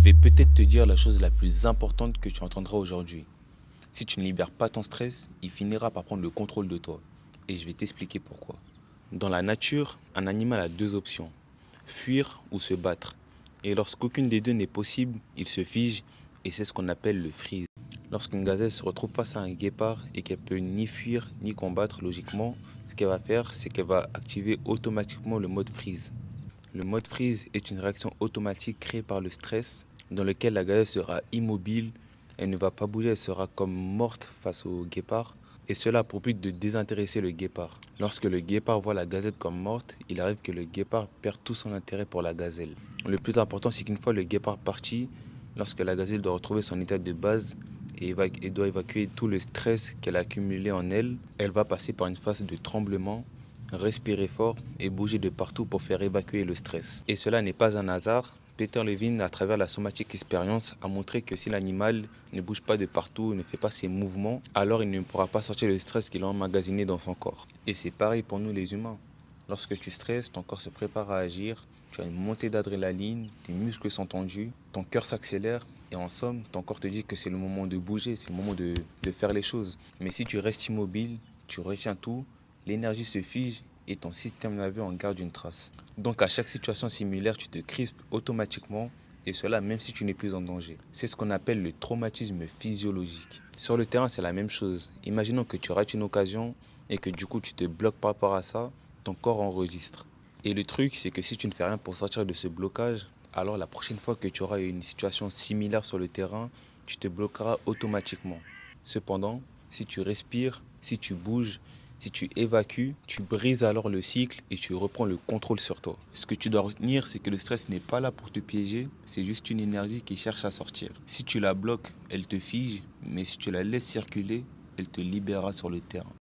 vais peut-être te dire la chose la plus importante que tu entendras aujourd'hui. Si tu ne libères pas ton stress, il finira par prendre le contrôle de toi. Et je vais t'expliquer pourquoi. Dans la nature, un animal a deux options, fuir ou se battre. Et lorsqu'aucune des deux n'est possible, il se fige et c'est ce qu'on appelle le freeze. Lorsqu'une gazelle se retrouve face à un guépard et qu'elle peut ni fuir ni combattre logiquement, ce qu'elle va faire, c'est qu'elle va activer automatiquement le mode freeze. Le mode freeze est une réaction automatique créée par le stress dans lequel la gazelle sera immobile, elle ne va pas bouger, elle sera comme morte face au guépard et cela a pour but de désintéresser le guépard. Lorsque le guépard voit la gazelle comme morte, il arrive que le guépard perd tout son intérêt pour la gazelle. Le plus important, c'est qu'une fois le guépard parti, lorsque la gazelle doit retrouver son état de base et doit évacuer tout le stress qu'elle a accumulé en elle, elle va passer par une phase de tremblement, respirer fort et bouger de partout pour faire évacuer le stress. Et cela n'est pas un hasard. Peter Levine, à travers la somatic experience, a montré que si l'animal ne bouge pas de partout, ne fait pas ses mouvements, alors il ne pourra pas sortir le stress qu'il a emmagasiné dans son corps. Et c'est pareil pour nous les humains. Lorsque tu stresses, ton corps se prépare à agir, tu as une montée d'adrénaline, tes muscles sont tendus, ton cœur s'accélère et en somme, ton corps te dit que c'est le moment de bouger, c'est le moment de faire les choses. Mais si tu restes immobile, tu retiens tout, l'énergie se fige et ton système nerveux en garde une trace. Donc à chaque situation similaire, tu te crispes automatiquement et cela même si tu n'es plus en danger. C'est ce qu'on appelle le traumatisme physiologique. Sur le terrain, c'est la même chose. Imaginons que tu rates une occasion et que du coup tu te bloques par rapport à ça, ton corps enregistre. Et le truc, c'est que si tu ne fais rien pour sortir de ce blocage, alors la prochaine fois que tu auras une situation similaire sur le terrain, tu te bloqueras automatiquement. Cependant, si tu respires, si tu bouges, si tu évacues, tu brises alors le cycle et tu reprends le contrôle sur toi. Ce que tu dois retenir, c'est que le stress n'est pas là pour te piéger, c'est juste une énergie qui cherche à sortir. Si tu la bloques, elle te fige, mais si tu la laisses circuler, elle te libérera sur le terrain.